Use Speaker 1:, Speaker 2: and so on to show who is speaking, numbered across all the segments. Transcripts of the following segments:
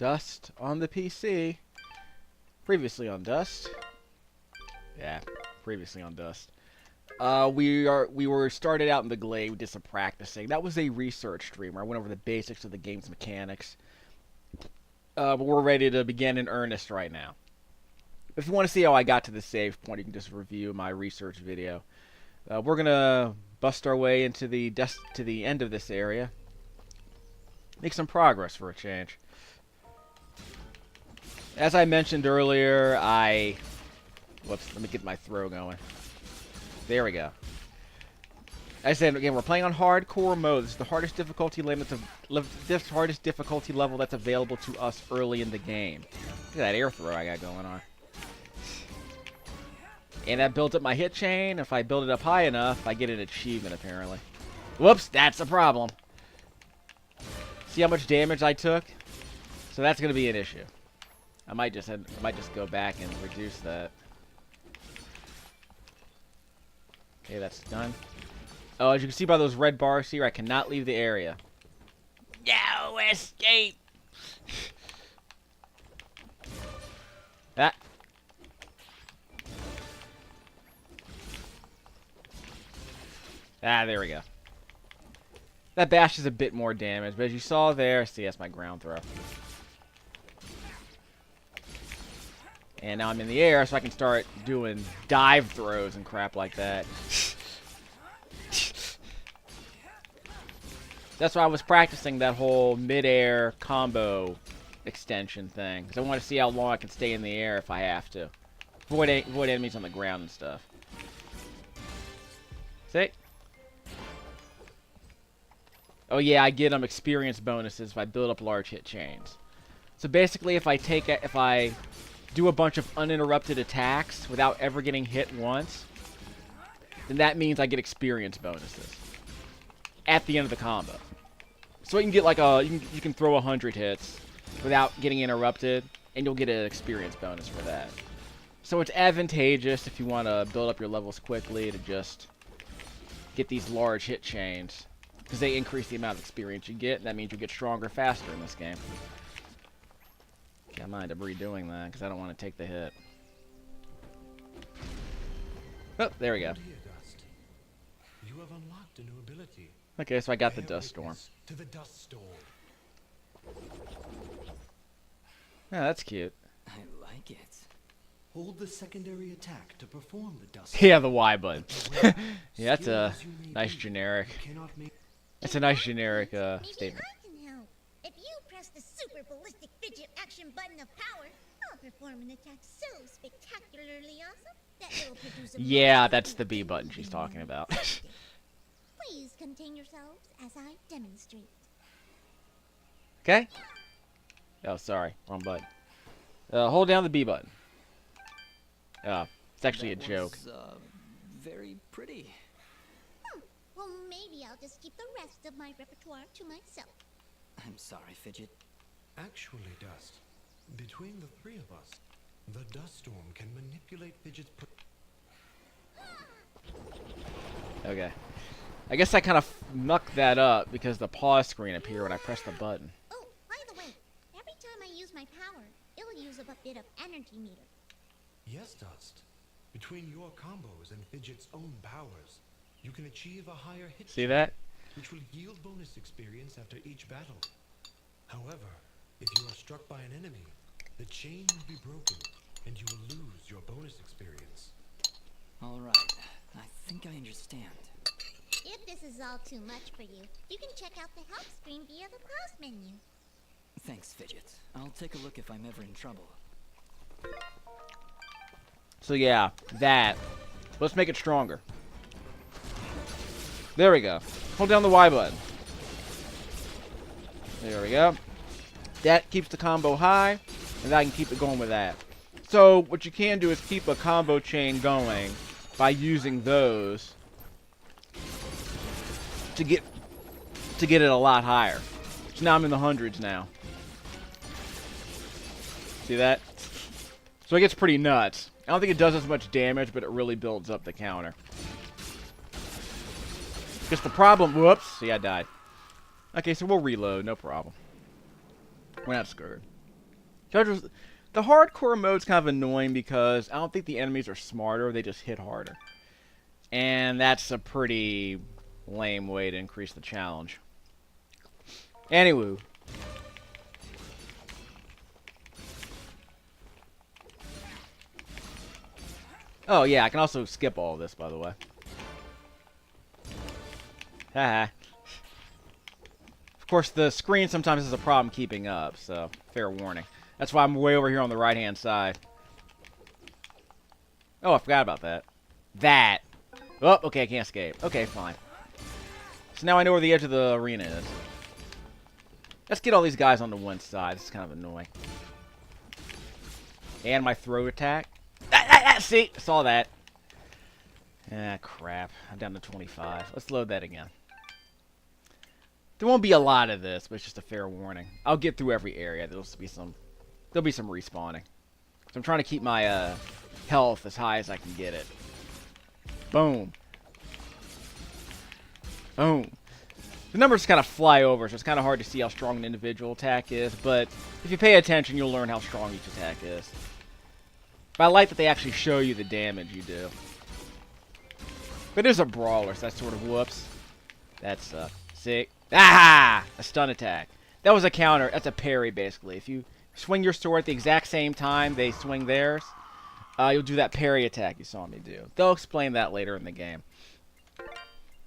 Speaker 1: Dust on the PC. Previously on Dust. Yeah, previously on Dust. We were started out in the Glade. We did some practicing. That was a research stream where I went over the basics of the game's mechanics. But we're ready to begin in earnest right now. If you want to see how I got to the save point, you can just review my research video. We're gonna bust our way into the end of this area. Make some progress for a change. As I mentioned earlier, whoops, let me get my throw going. There we go. I said again, we're playing on hardcore mode. This is the hardest difficulty level that's available to us early in the game. Look at that air throw I got going on. And that builds up my hit chain. If I build it up high enough, I get an achievement apparently. Whoops, that's a problem. See how much damage I took? So that's gonna be an issue. I might just go back and reduce that. Okay, that's done. Oh, as you can see by those red bars here, I cannot leave the area. No escape. Ah. Ah, there we go. That bash is a bit more damage, but as you saw there, see, that's my ground throw. And now I'm in the air, so I can start doing dive throws and crap like that. That's why I was practicing that whole mid-air combo extension thing, because I want to see how long I can stay in the air if I have to. Avoid enemies on the ground and stuff. See? Oh yeah, I get experience bonuses if I build up large hit chains. So basically, if I do a bunch of uninterrupted attacks without ever getting hit once, then that means I get experience bonuses at the end of the combo. So you can get like you can throw 100 hits without getting interrupted, and you'll get an experience bonus for that. So it's advantageous if you want to build up your levels quickly to just get these large hit chains, because they increase the amount of experience you get, and that means you get stronger faster in this game. I mind redoing that, because I don't want to take the hit. Oh, there we go.
Speaker 2: You have unlocked a new ability.
Speaker 1: Okay, so I got the Dust Storm.
Speaker 2: To the Dust Storm.
Speaker 1: Yeah, that's cute.
Speaker 3: I like it.
Speaker 2: Hold the secondary attack to perform the Dust
Speaker 1: Yeah, the Y button. Yeah, that's a nice generic. That's a nice generic statement.
Speaker 4: I can help. If you press the super ballistic fidget action button of power, I'll perform an attack so spectacularly awesome that it'll produce a
Speaker 1: Yeah, that's the B button she's talking about.
Speaker 4: Please contain yourselves as I demonstrate.
Speaker 1: Okay? Oh, sorry. Wrong button. Hold down the B button. It's actually a joke.
Speaker 3: Very pretty.
Speaker 4: Well, maybe I'll just keep the rest of my repertoire to myself.
Speaker 3: I'm sorry, Fidget.
Speaker 2: Actually, Dust, between the three of us, the Dust Storm can manipulate Fidget's...
Speaker 1: Okay. I guess I kind of mucked that up because the pause screen appeared when I pressed the button.
Speaker 4: Oh, by the way, every time I use my power, it'll use up a bit of energy meter.
Speaker 2: Yes, Dust. Between your combos and Fidget's own powers, you can achieve a higher hit
Speaker 1: See that?
Speaker 2: which will yield bonus experience after each battle. However, if you are struck by an enemy, the chain will be broken, and you will lose your bonus experience.
Speaker 3: All right. I think I understand.
Speaker 4: If this is all too much for you, you can check out the help screen via the pause menu.
Speaker 3: Thanks, Fidget. I'll take a look if I'm ever in trouble.
Speaker 1: So yeah, that. Let's make it stronger. There we go. Hold down the Y button. There we go. That keeps the combo high, and I can keep it going with that. So what you can do is keep a combo chain going by using those to get it a lot higher. So now I'm in the hundreds now. See that? So it gets pretty nuts. I don't think it does as much damage, but it really builds up the counter. Just the problem... Whoops. See, I died. Okay, so we'll reload. No problem. We're not scared. The hardcore mode's kind of annoying because I don't think the enemies are smarter, they just hit harder. And that's a pretty lame way to increase the challenge. Anywho. Oh yeah, I can also skip all of this, by the way. Haha. Of course, the screen sometimes has a problem keeping up, so fair warning. That's why I'm way over here on the right-hand side. Oh, I forgot about that. That. Oh, okay, I can't escape. Okay, fine. So now I know where the edge of the arena is. Let's get all these guys onto one side. This is kind of annoying. And my throw attack. See? I saw that. Ah, crap. I'm down to 25. Let's load that again. There won't be a lot of this, but it's just a fair warning. I'll get through every area. There'll be some respawning. So I'm trying to keep my health as high as I can get it. Boom. Boom. The numbers kind of fly over, so it's kind of hard to see how strong an individual attack is, but if you pay attention, you'll learn how strong each attack is. But I like that they actually show you the damage you do. But it is a brawler, so that's sort of whoops. That's sick. Ah! A stun attack. That was a counter. That's a parry, basically. If you swing your sword at the exact same time they swing theirs, you'll do that parry attack you saw me do. They'll explain that later in the game.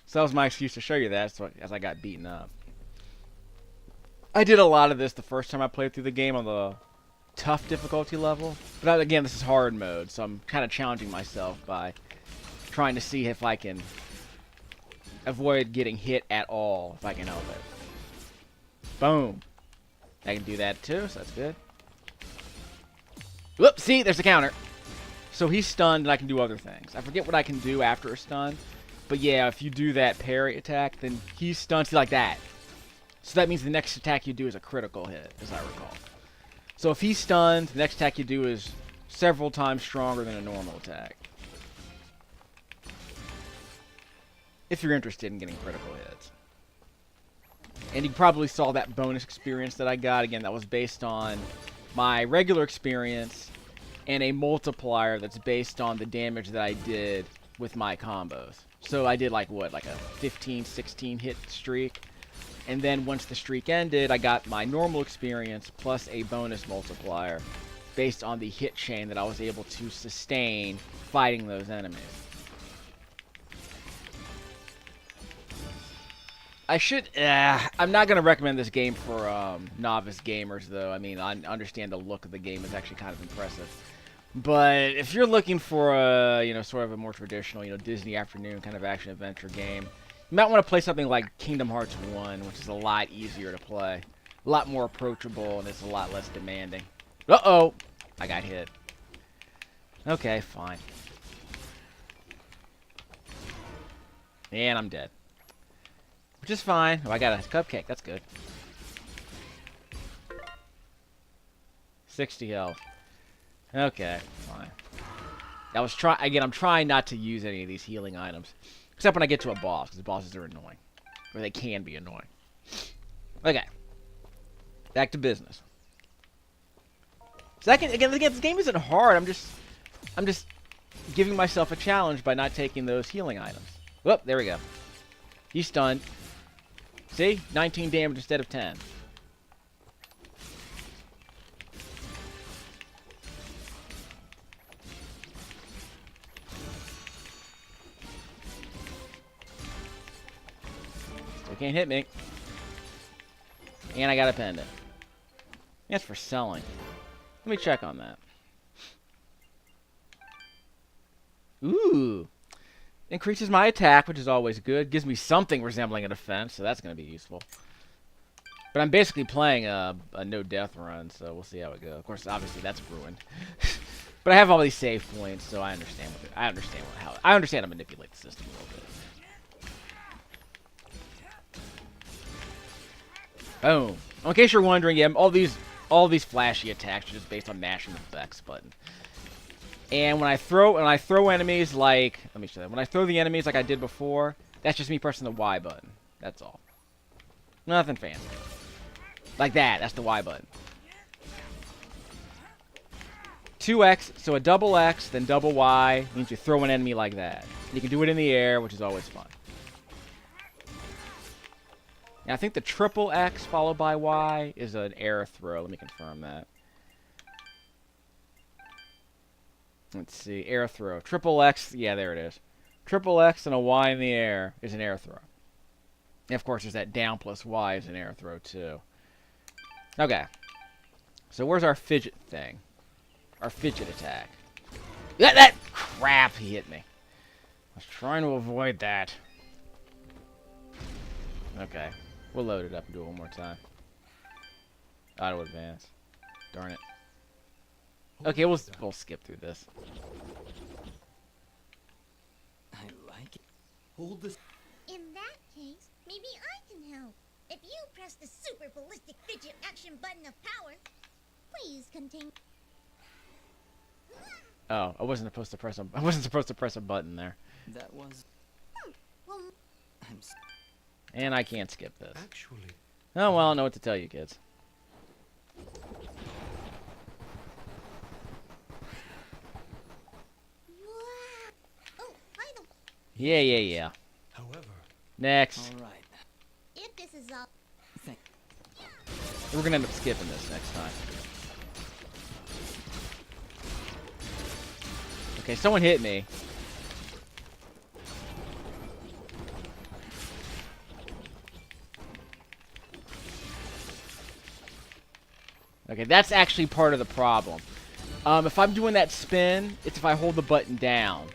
Speaker 1: So that was my excuse to show you that, so as I got beaten up. I did a lot of this the first time I played through the game on the tough difficulty level. But again, this is hard mode, so I'm kind of challenging myself by trying to see if I can avoid getting hit at all, if I can help it. Boom. I can do that too, so that's good. Whoop, see, there's a counter. So he's stunned, and I can do other things. I forget what I can do after a stun. But yeah, if you do that parry attack, then he's stunned, see, like that. So that means the next attack you do is a critical hit, as I recall. So if he's stunned, the next attack you do is several times stronger than a normal attack. If you're interested in getting critical hits. And you probably saw that bonus experience that I got. Again, that was based on my regular experience and a multiplier that's based on the damage that I did with my combos. So I did like what, like a 15, 16 hit streak. And then once the streak ended, I got my normal experience plus a bonus multiplier based on the hit chain that I was able to sustain fighting those enemies. I'm not going to recommend this game for novice gamers, though. I mean, I understand the look of the game is actually kind of impressive. But if you're looking for a, sort of a more traditional, Disney afternoon kind of action-adventure game, you might want to play something like Kingdom Hearts 1, which is a lot easier to play. A lot more approachable, and it's a lot less demanding. Uh-oh! I got hit. Okay, fine. And I'm dead. Which is fine. Oh, I got a cupcake. That's good. 60 health. Okay, fine. I'm trying not to use any of these healing items. Except when I get to a boss, because the bosses are annoying. Or they can be annoying. Okay. Back to business. Second, again, this game isn't hard. I'm just giving myself a challenge by not taking those healing items. Whoop, there we go. He's stunned. See? 19 damage instead of 10. Still can't hit me. And I got a pendant. That's for selling. Let me check on that. Ooh. Increases my attack, which is always good. Gives me something resembling a defense, so that's going to be useful. But I'm basically playing a no-death run, so we'll see how it goes. Of course, obviously, that's ruined. But I have all these save points, so I understand I understand how to manipulate the system a little bit. Boom. In case you're wondering, yeah, all these flashy attacks are just based on mashing the X button. And when I throw enemies like, let me show that. When I throw the enemies like I did before, that's just me pressing the Y button. That's all. Nothing fancy. Like that. That's the Y button. 2X, so a double X, then double Y means you throw an enemy like that. You can do it in the air, which is always fun. Now, I think the triple X followed by Y is an air throw. Let me confirm that. Let's see, air throw. Triple X, yeah, there it is. Triple X and a Y in the air is an air throw. And of course, there's that down plus Y is an air throw, too. Okay. So where's our fidget thing? Our fidget attack. That crap, he hit me. I was trying to avoid that. Okay. We'll load it up and do it one more time. Auto advance. Darn it. Okay, we'll skip through this.
Speaker 3: I like it.
Speaker 2: Hold this.
Speaker 4: In that case, maybe I can help. If you press the super ballistic fidget action button of power, please continue.
Speaker 1: Oh, I wasn't supposed to press a button there.
Speaker 3: That was.
Speaker 4: Well,
Speaker 3: I'm.
Speaker 1: And I can't skip this.
Speaker 2: Actually,
Speaker 1: Oh, well, I don't know what to tell you, kids.
Speaker 4: wow. Oh, idle.
Speaker 1: Yeah.
Speaker 2: however,
Speaker 1: Next.
Speaker 3: All right.
Speaker 4: If this is all.
Speaker 3: Thank.
Speaker 1: We're gonna end up skipping this next time. Okay, someone hit me. Okay, that's actually part of the problem. If I'm doing that spin, it's if I hold the button down.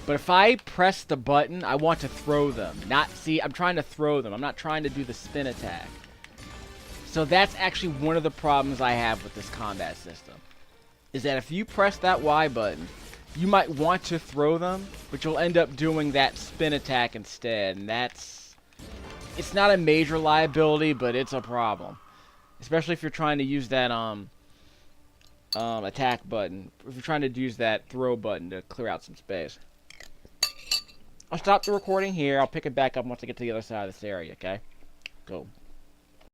Speaker 1: But if I press the button, I want to throw them. See, I'm trying to throw them. I'm not trying to do the spin attack. So that's actually one of the problems I have with this combat system. Is that if you press that Y button, you might want to throw them, but you'll end up doing that spin attack instead. And it's not a major liability, but it's a problem. Especially if you're trying to use that attack button. If you're trying to use that throw button to clear out some space. I'll stop the recording here. I'll pick it back up once I get to the other side of this area, okay? Go.